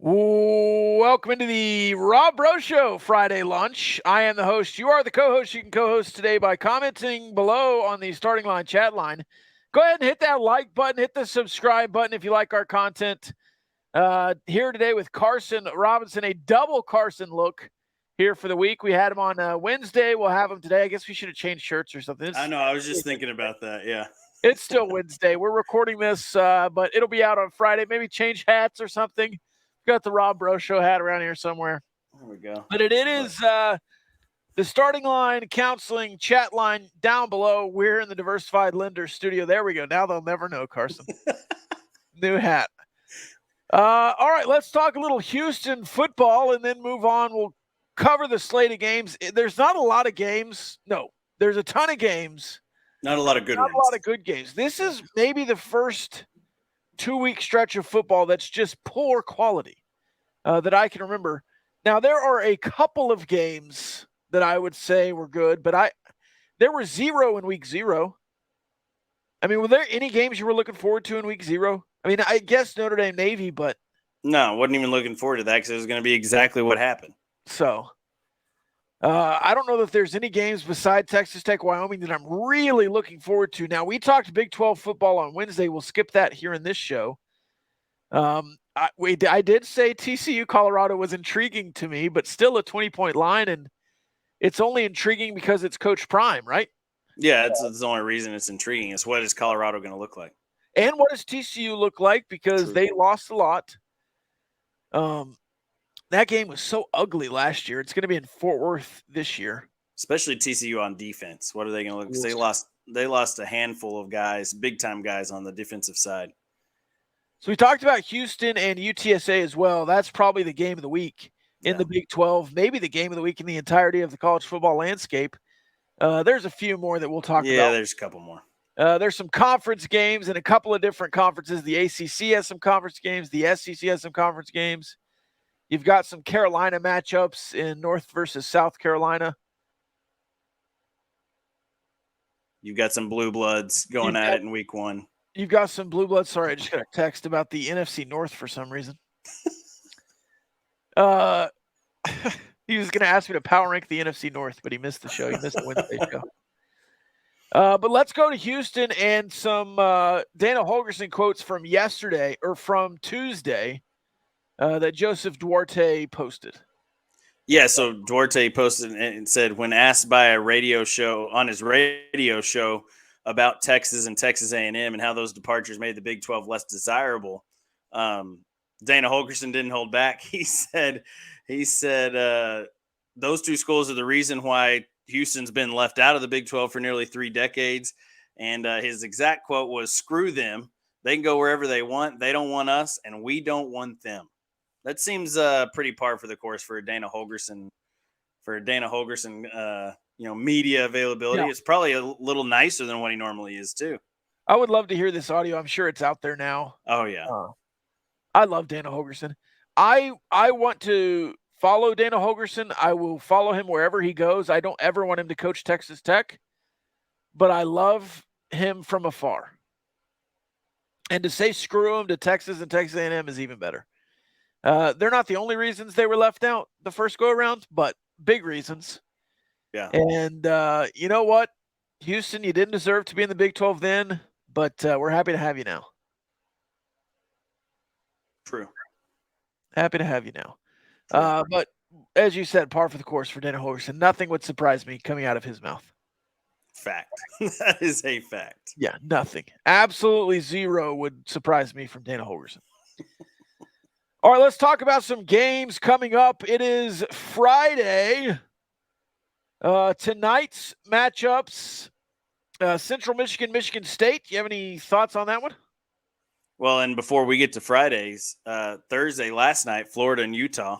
Welcome into the Rob Bro Show Friday lunch. I am the host. You are the co-host. You can co-host today by commenting below on the starting line chat line. Go ahead and hit that like button, hit the subscribe button if you like our content. Here today with Carson Robinson, a double Carson look here for the week. We had him on Wednesday. We'll have him today. I guess we should have changed shirts or something. I know. I was just thinking about that. Yeah. It's still Wednesday. We're recording this, but it'll be out on Friday. Maybe change hats or something. Got the Rob Bro Show hat around here somewhere. There we go. But it is the starting line, counseling, chat line down below. We're in the Diversified Lender studio. There we go. Now they'll never know, Carson. New hat. All right, let's talk a little Houston football and then move on. We'll cover the slate of games. There's not a lot of games. No, there's a ton of games. Not a lot of good ones. Not a lot of good games. This is maybe the first 2-week stretch of football that's just poor quality that I can remember. Now, there are a couple of games that I would say were good, but there were 0 in week 0. I mean, were there any games you were looking forward to in week 0? I mean, I guess Notre Dame Navy, but no, wasn't even looking forward to that because it was going to be exactly what happened. So I don't know that there's any games beside Texas Tech, Wyoming that I'm really looking forward to. Now, we talked Big 12 football on Wednesday. We'll skip that here in this show. I did say TCU Colorado was intriguing to me, but still a 20-point line, and it's only intriguing because it's Coach Prime, right? Yeah, that's the only reason it's intriguing is what is Colorado going to look like? And what does TCU look like because they lost a lot. That game was so ugly last year. It's going to be in Fort Worth this year. Especially TCU on defense. What are they going to look? Because they lost a handful of guys, big-time guys on the defensive side. So we talked about Houston and UTSA as well. That's probably the game of the week in the Big 12, maybe the game of the week in the entirety of the college football landscape. There's a few more that we'll talk about. Yeah, there's a couple more. There's some conference games in a couple of different conferences. The ACC has some conference games. The SEC has some conference games. You've got some Carolina matchups in North versus South Carolina. You've got some blue bloods going at it in week 1. You've got some blue bloods. Sorry, I just got a text about the NFC North for some reason. He was going to ask me to power rank the NFC North, but he missed the show. He missed the Wednesday show. But let's go to Houston and some Dana Holgorsen quotes from yesterday or from Tuesday that Joseph Duarte posted. Yeah, so Duarte posted and said, when asked by a radio show on his radio show about Texas and Texas A&M and how those departures made the Big 12 less desirable, Dana Holgorsen didn't hold back. He said those two schools are the reason why Houston's been left out of the Big 12 for nearly 3 decades. And his exact quote was, "Screw them. They can go wherever they want. They don't want us, and we don't want them." That seems pretty par for the course for Dana Holgorsen. Media availability. Yeah. It's probably a little nicer than what he normally is too. I would love to hear this audio. I'm sure it's out there now. Oh yeah. I love Dana Holgorsen. I want to follow Dana Holgorsen. I will follow him wherever he goes. I don't ever want him to coach Texas Tech, but I love him from afar. And to say screw him to Texas and Texas A&M is even better. They're not the only reasons they were left out the first go-around, but big reasons. Yeah. And you know what? Houston, you didn't deserve to be in the Big 12 then, but we're happy to have you now. True. Happy to have you now. But as you said, par for the course for Dana Holgorsen. Nothing would surprise me coming out of his mouth. Fact. That is a fact. Yeah, nothing. Absolutely zero would surprise me from Dana Holgorsen. All right, let's talk about some games coming up. It is Friday. Tonight's matchups, Central Michigan, Michigan State. Do you have any thoughts on that one? Well, and before we get to Fridays, Thursday, last night, Florida and Utah.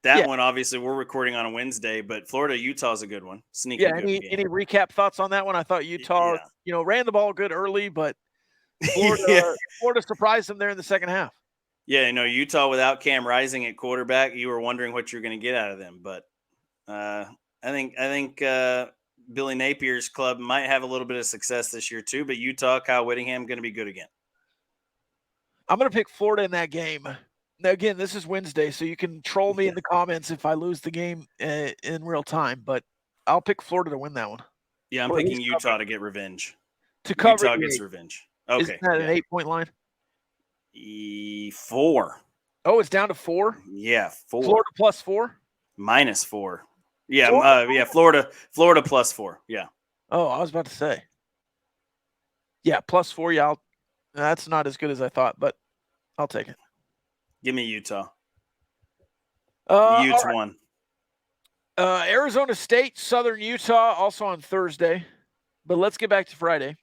That one, obviously, we're recording on a Wednesday, but Florida-Utah is a good one. Sneaky good game. Any recap thoughts on that one? I thought Utah, ran the ball good early, but Florida surprised them there in the second half. Yeah, Utah without Cam Rising at quarterback, you were wondering what you're going to get out of them. But I think Billy Napier's club might have a little bit of success this year too. But Utah, Kyle Whittingham, going to be good again. I'm going to pick Florida in that game. Again, this is Wednesday, so you can troll me in the comments if I lose the game in real time, but I'll pick Florida to win that one. Yeah, I'm Or at picking least Utah to get revenge. to cover Utah the gets 8. revenge. Isn't Okay. that an Yeah. 8-point line? 4. Oh, it's down to 4? Yeah, 4. Florida plus 4? -4. Yeah, Florida? Florida +4. Yeah. Oh, I was about to say. Yeah, plus 4. Yeah, that's not as good as I thought, but I'll take it. Give me Utah. All Utes right. won. Arizona State, Southern Utah, also on Thursday. But let's get back to Friday.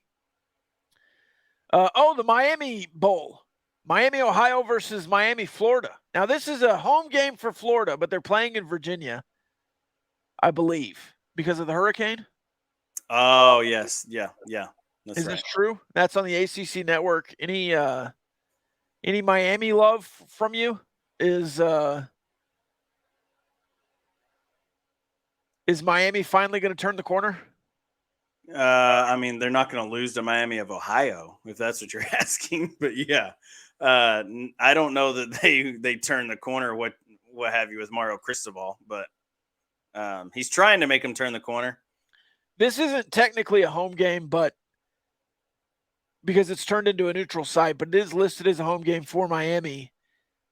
The Miami Bowl. Miami, Ohio versus Miami, Florida. Now, this is a home game for Florida, but they're playing in Virginia, I believe, because of the hurricane. Oh, yes. Yeah. That's Is right. this true? That's on the ACC network. Any Miami love from you? Is Miami finally going to turn the corner? I mean, they're not going to lose to Miami of Ohio, if that's what you're asking. But yeah, I don't know that they turn the corner. What have you with Mario Cristobal? But he's trying to make them turn the corner. This isn't technically a home game, but because it's turned into a neutral site, but it is listed as a home game for Miami.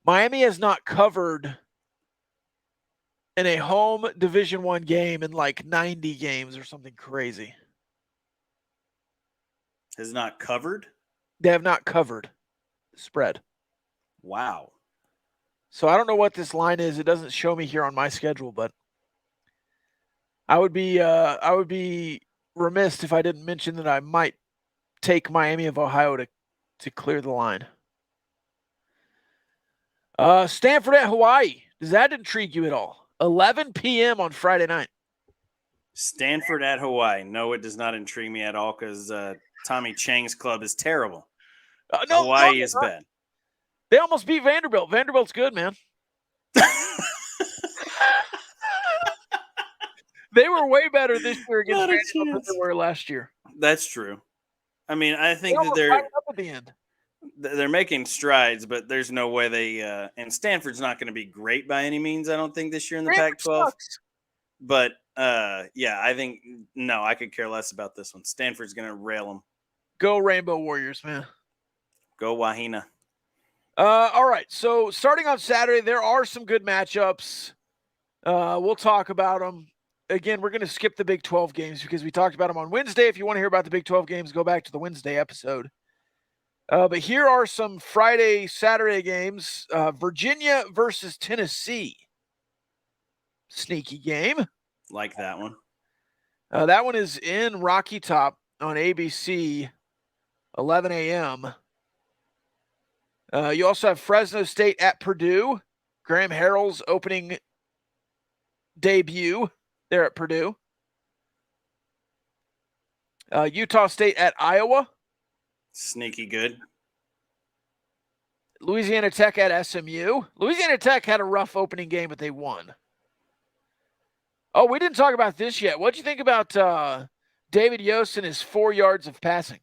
Miami has not covered in a home Division I game in like 90 games or something crazy. Has not covered? They have not covered the spread. Wow. So I don't know what this line is. It doesn't show me here on my schedule, but I would be remiss if I didn't mention that I might take Miami of Ohio to clear the line. Stanford at Hawaii. Does that intrigue you at all? 11 p.m. on Friday night. Stanford at Hawaii. No, it does not intrigue me at all because Tommy Chang's club is terrible. Hawaii is bad. They almost beat Vanderbilt. Vanderbilt's good, man. They were way better this year against Vanderbilt than they were last year. That's true. I mean, I think that they're up at the end. They're making strides, but there's no way they and Stanford's not going to be great by any means. I don't think this year in the Pac-12. But yeah, I think no, I could care less about this one. Stanford's going to rail them. Go Rainbow Warriors, man. Go Wahina. All right. So starting on Saturday, there are some good matchups. We'll talk about them. Again, we're going to skip the Big 12 games because we talked about them on Wednesday. If you want to hear about the Big 12 games, go back to the Wednesday episode. But here are some Friday, Saturday games. Virginia versus Tennessee. Sneaky game. Like that one. That one is in Rocky Top on ABC, 11 a.m. You also have Fresno State at Purdue. Graham Harrell's opening debut there at Purdue. Utah State at Iowa. Sneaky good. Louisiana Tech at SMU. Louisiana Tech had a rough opening game, but they won. Oh, we didn't talk about this yet. What'd you think about David Yost and his 4 yards of passing?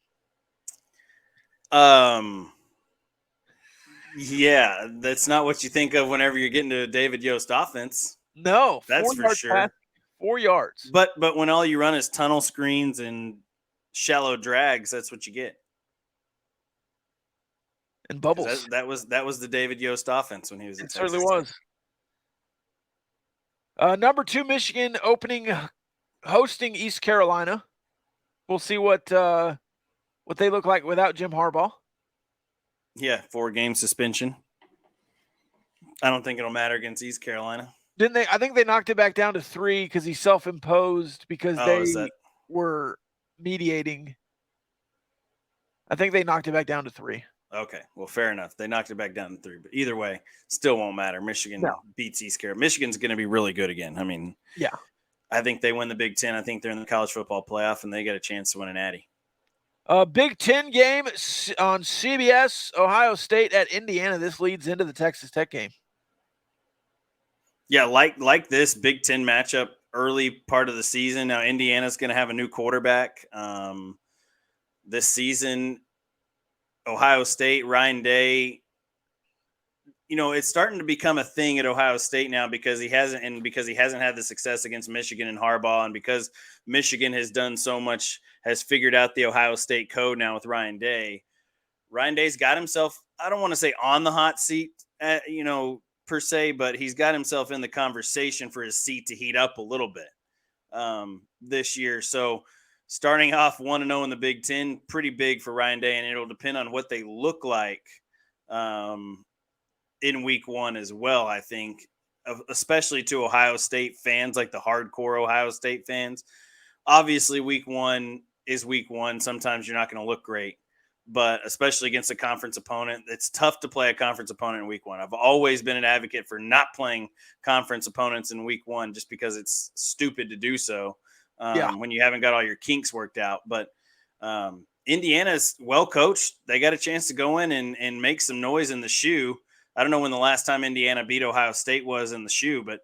Yeah, that's not what you think of whenever you're getting to a David Yost offense. No, that's for sure. Passing, 4 yards. But when all you run is tunnel screens and shallow drags, that's what you get. And bubbles. That was the David Yost offense when he was. It certainly was. Number 2, Michigan hosting East Carolina. We'll see what they look like without Jim Harbaugh. Yeah, 4-game suspension. I don't think it'll matter against East Carolina. Didn't they? I think they knocked it back down to 3 because he self-imposed because they were mediating. I think they knocked it back down to 3. Okay, well, fair enough. They knocked it back down to 3, but either way, still won't matter. Michigan beats East Carolina. Michigan's going to be really good again. I mean, yeah, I think they win the Big Ten. I think they're in the college football playoff, and they got a chance to win an Natty. Big Ten game on CBS. Ohio State at Indiana. This leads into the Texas Tech game. Yeah, like this Big Ten matchup early part of the season. Now Indiana's going to have a new quarterback this season. Ohio State, Ryan Day, it's starting to become a thing at Ohio State now because he hasn't had the success against Michigan and Harbaugh, and because Michigan has done so much, has figured out the Ohio State code now with Ryan Day. Ryan Day's got himself, I don't want to say on the hot seat, per se, but he's got himself in the conversation for his seat to heat up a little bit this year. So starting off 1-0 in the Big Ten, pretty big for Ryan Day, and it'll depend on what they look like in week one as well, I think, especially to Ohio State fans, like the hardcore Ohio State fans. Obviously, week one is week one. Sometimes you're not going to look great, but especially against a conference opponent, it's tough to play a conference opponent in week one. I've always been an advocate for not playing conference opponents in week one just because it's stupid to do so when you haven't got all your kinks worked out. But Indiana's well coached. They got a chance to go in and make some noise in the shoe. I don't know when the last time Indiana beat Ohio State was in the shoe, but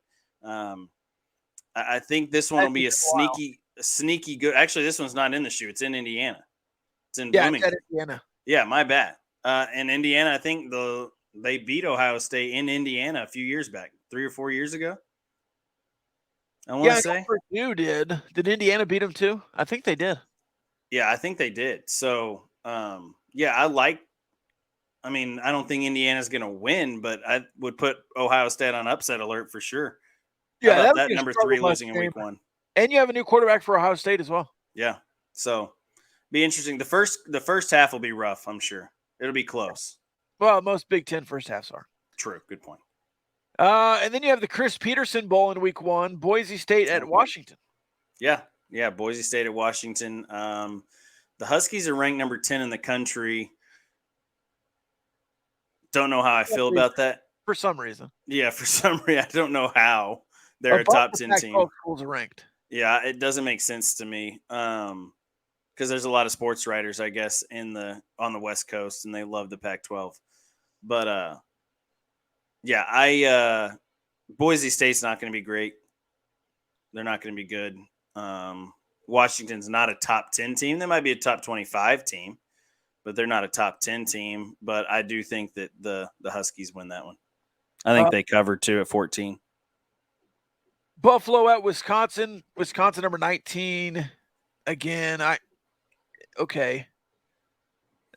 I think this one will be a sneaky good. Actually, this one's not in the shoe. It's in Indiana. It's in Bloomington. It's at Indiana. Yeah, my bad. And Indiana, I think they beat Ohio State in Indiana a few years back, 3 or 4 years ago. I want to say. Purdue did. Did Indiana beat them too? I think they did. Yeah, I think they did. So, I don't think Indiana's going to win, but I would put Ohio State on upset alert for sure. Yeah, that number 3 losing in week one. And you have a new quarterback for Ohio State as well. Yeah. So, be interesting. The first half will be rough, I'm sure. It'll be close. Well, most Big Ten first halves are. True. Good point. And then you have the Chris Peterson Bowl in week one, Boise State at Washington. Yeah. Yeah, Boise State at Washington. The Huskies are ranked number 10 in the country. Don't know how I feel about that. For some reason. Yeah, for some reason. I don't know how they're a top 10 team. Schools are ranked. Yeah, it doesn't make sense to me. Because there's a lot of sports writers, I guess, on the West Coast, and they love the Pac-12. But Boise State's not going to be great. They're not going to be good. Washington's not a top 10 team. They might be a top 25 team, but they're not a top 10 team. But I do think that the Huskies win that one. I think they covered 2 at 14. Buffalo at Wisconsin. Wisconsin number 19. Again, okay.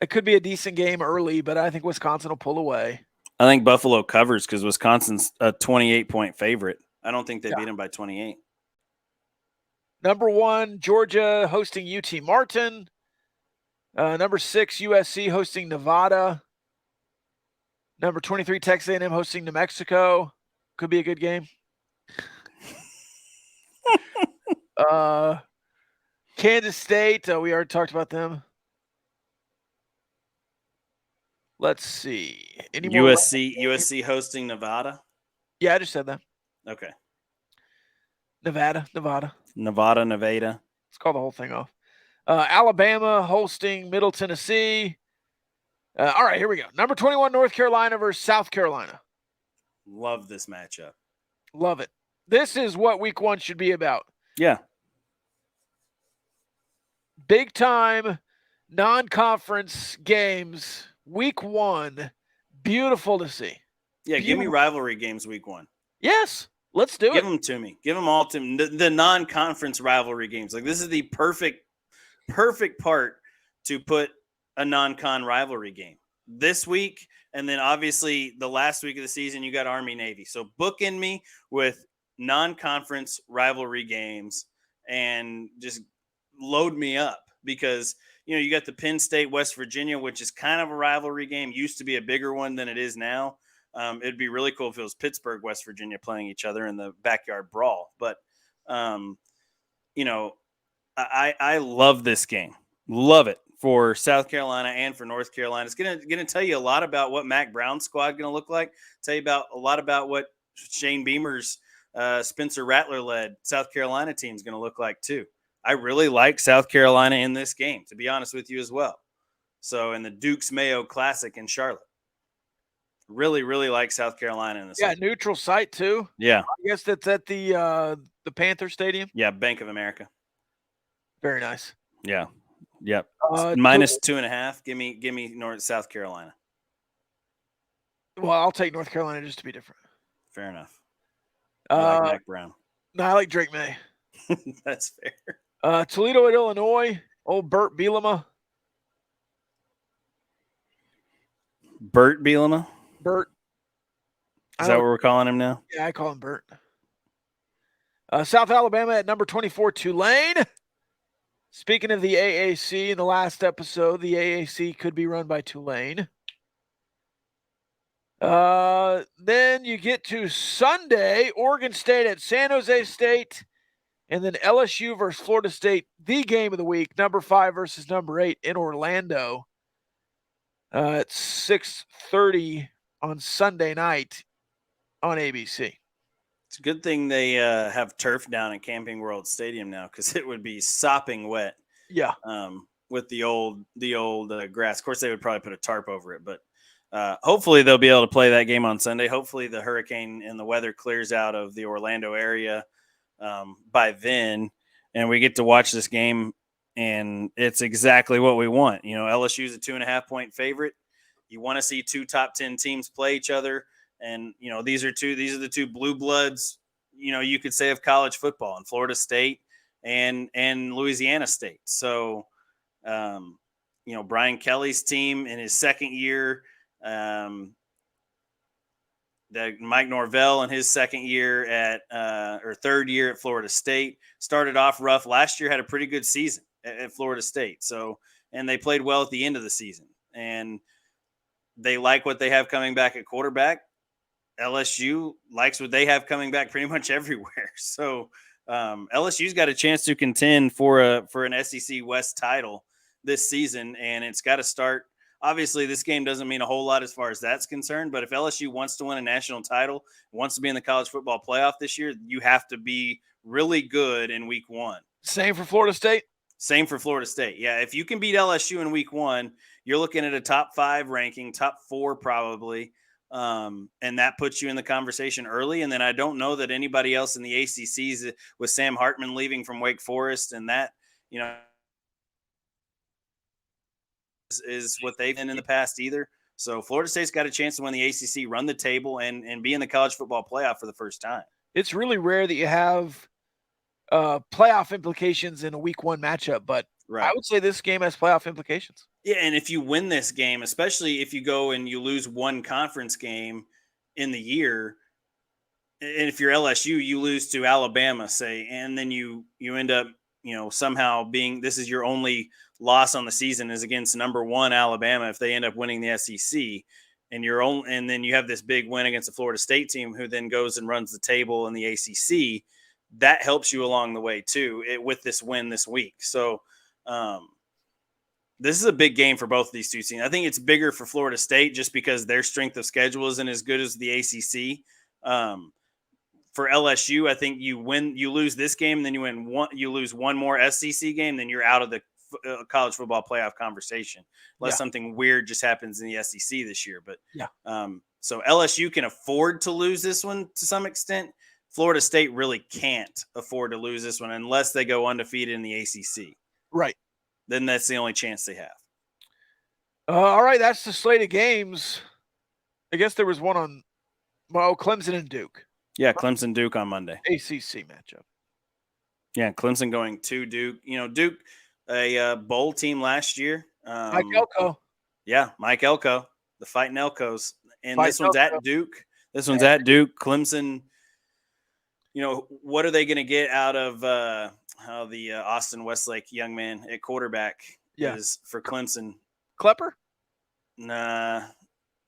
It could be a decent game early, but I think Wisconsin will pull away. I think Buffalo covers because Wisconsin's a 28-point favorite. I don't think they beat them by 28. Number 1, Georgia hosting UT Martin. Number 6, USC hosting Nevada. Number 23, Texas A&M hosting New Mexico. Could be a good game. Kansas State, we already talked about them. Let's see. USC hosting Nevada? Yeah, I just said that. Okay. Nevada. Let's call the whole thing off. Alabama hosting Middle Tennessee. All right, here we go. Number 21, North Carolina versus South Carolina. Love this matchup. Love it. This is what week one should be about. Yeah. Big time non-conference games. Week one. Beautiful to see. Yeah, give me rivalry games week one. Yes. Let's do it. Give them to me. Give them all to me. The non-conference rivalry games. Like, this is the perfect part to put a non-con rivalry game this week. And then obviously the last week of the season, you got Army Navy. So bookend me with non-conference rivalry games and just load me up because, you got the Penn State, West Virginia, which is kind of a rivalry game. Used to be a bigger one than it is now. It'd be really cool if it was Pittsburgh, West Virginia playing each other in the backyard brawl. But, I love this game. Love it for South Carolina and for North Carolina. It's gonna tell you a lot about what Mac Brown's squad going to look like. Tell you a lot about what Shane Beamer's Spencer Rattler led South Carolina team is going to look like too. I really like South Carolina in this game, to be honest with you as well. So in the Dukes Mayo Classic in Charlotte. Really, really like South Carolina in this. Yeah, neutral site too. Yeah, I guess that's at the Panther Stadium. Yeah, Bank of America. Very nice. Yeah, yep. -2.5. Give me North South Carolina. Well, I'll take North Carolina just to be different. Fair enough. You like Uh, Mac Brown. no, I like Drake May. That's fair. Toledo at Illinois. Old Burt Bielema. Burt Bielema? Burt. Is that what we're calling him now? Yeah, I call him Burt. South Alabama at number 24, Tulane. Speaking of the AAC, in the last episode, the AAC could be run by Tulane. Then you get to Sunday, Oregon State at San Jose State, and then LSU versus Florida State, the game of the week, number 5 versus number 8 in Orlando. At 6:30 on Sunday night on ABC. It's a good thing they have turf down at Camping World Stadium now, because it would be sopping wet. Yeah. With the old grass. Of course, they would probably put a tarp over it, but hopefully they'll be able to play that game on Sunday. Hopefully the hurricane and the weather clears out of the Orlando area by then, and we get to watch this game, and it's exactly what we want. You know, LSU is a 2.5-point favorite. You want to see 2 top 10 teams play each other, and you know these are the 2 blue bloods. You know, you could say of college football, in Florida State and Louisiana State. So, you know, Brian Kelly's team in his second year, that Mike Norvell in his second year or third year at Florida State started off rough last year, had a pretty good season at Florida State. So, and they played well at the end of the season, and they like what they have coming back at quarterback. LSU likes what they have coming back pretty much everywhere. So, LSU's got a chance to contend for an SEC West title this season, and it's got to start. Obviously, this game doesn't mean a whole lot as far as that's concerned, but if LSU wants to win a national title, wants to be in the college football playoff this year, you have to be really good in week 1. Same for Florida State? Same for Florida State. Yeah, if you can beat LSU in week 1, you're looking at a top 5 ranking, top 4 probably. And that puts you in the conversation early. And then I don't know that anybody else in the ACCs, with Sam Hartman leaving from Wake Forest, and that, you know, is what they've been in the past either. So Florida State's got a chance to win the ACC, run the table, and be in the college football playoff for the first time. It's really rare that you have playoff implications in a week 1 matchup, but right. I would say this game has playoff implications. Yeah, and if you win this game, especially if you go and you lose one conference game in the year, and if you're LSU, you lose to Alabama, say, and then you end up, you know, somehow being, this is your only loss on the season is against number 1 Alabama if they end up winning the SEC, and then you have this big win against the Florida State team who then goes and runs the table in the ACC. That helps you along the way too, with this win this week. So, this is a big game for both of these 2 teams. I think it's bigger for Florida State just because their strength of schedule isn't as good as the ACC. For LSU, I think you lose this game, and then you lose one more SEC game, then you're out of the college football playoff conversation, unless something weird just happens in the SEC this year. But so LSU can afford to lose this one to some extent. Florida State really can't afford to lose this one unless they go undefeated in the ACC. Right. Then that's the only chance they have. All right, that's the slate of games. I guess there was one on Clemson and Duke. Yeah, Clemson-Duke on Monday. ACC matchup. Yeah, Clemson going to Duke. You know, Duke, a bowl team last year. Mike Elko. Yeah, Mike Elko, the Fighting Elkos. And Fight this one's Elko. at Duke. This one's at Duke. Clemson, you know, what are they going to get out of how the Austin Westlake young man at quarterback is for Clemson? Klepper? Nah,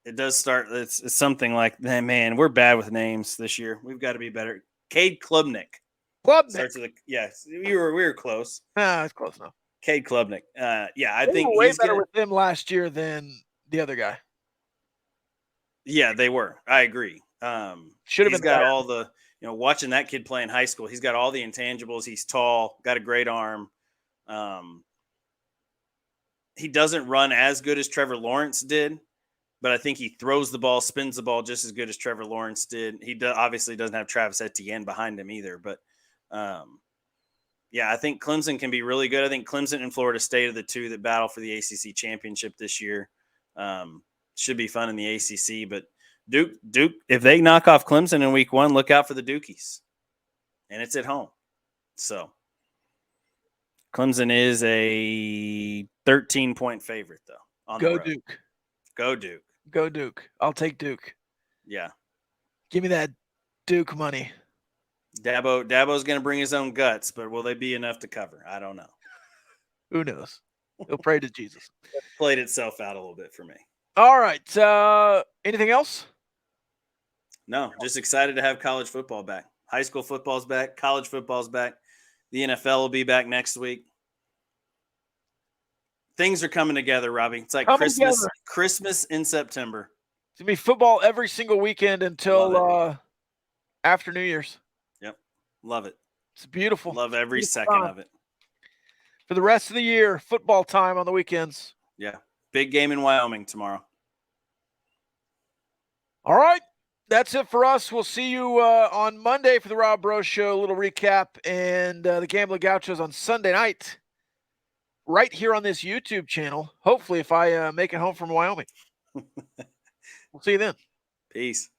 it does start. It's something like that. Man, we're bad with names this year. We've got to be better. Cade Klubnik. Starts with we were close. It's close enough. Cade Klubnik. I they think were way better with him last year than the other guy. Yeah, they were. I agree. Should have been got all the, you know, watching that kid play in high school, he's got all the intangibles. He's tall, got a great arm. He doesn't run as good as Trevor Lawrence did, but I think he throws the ball, spins the ball just as good as Trevor Lawrence did. He obviously doesn't have Travis Etienne behind him either, but I think Clemson can be really good. I think Clemson and Florida State are the 2 that battle for the ACC championship this year. Should be fun in the ACC, but Duke, if they knock off Clemson in week 1, look out for the Dukies. And it's at home. So Clemson is a 13-point favorite, though, on the road. Duke. Go Duke. Go Duke. I'll take Duke. Yeah. Give me that Duke money. Dabo's going to bring his own guts, but will they be enough to cover? I don't know. Who knows? He'll pray to Jesus. It played itself out a little bit for me. All right. Anything else? No, just excited to have college football back. High school football's back. College football's back. The NFL will be back next week. Things are coming together, Robbie. It's like Christmas in September. It's going to be football every single weekend until after New Year's. Yep. Love it. It's beautiful. Love every second of it. For the rest of the year, football time on the weekends. Yeah. Big game in Wyoming tomorrow. All right. That's it for us. We'll see you on Monday for the Rob Bro Show. A little recap. And the Gambling Gauchos on Sunday night. Right here on this YouTube channel. Hopefully, if I make it home from Wyoming. We'll see you then. Peace.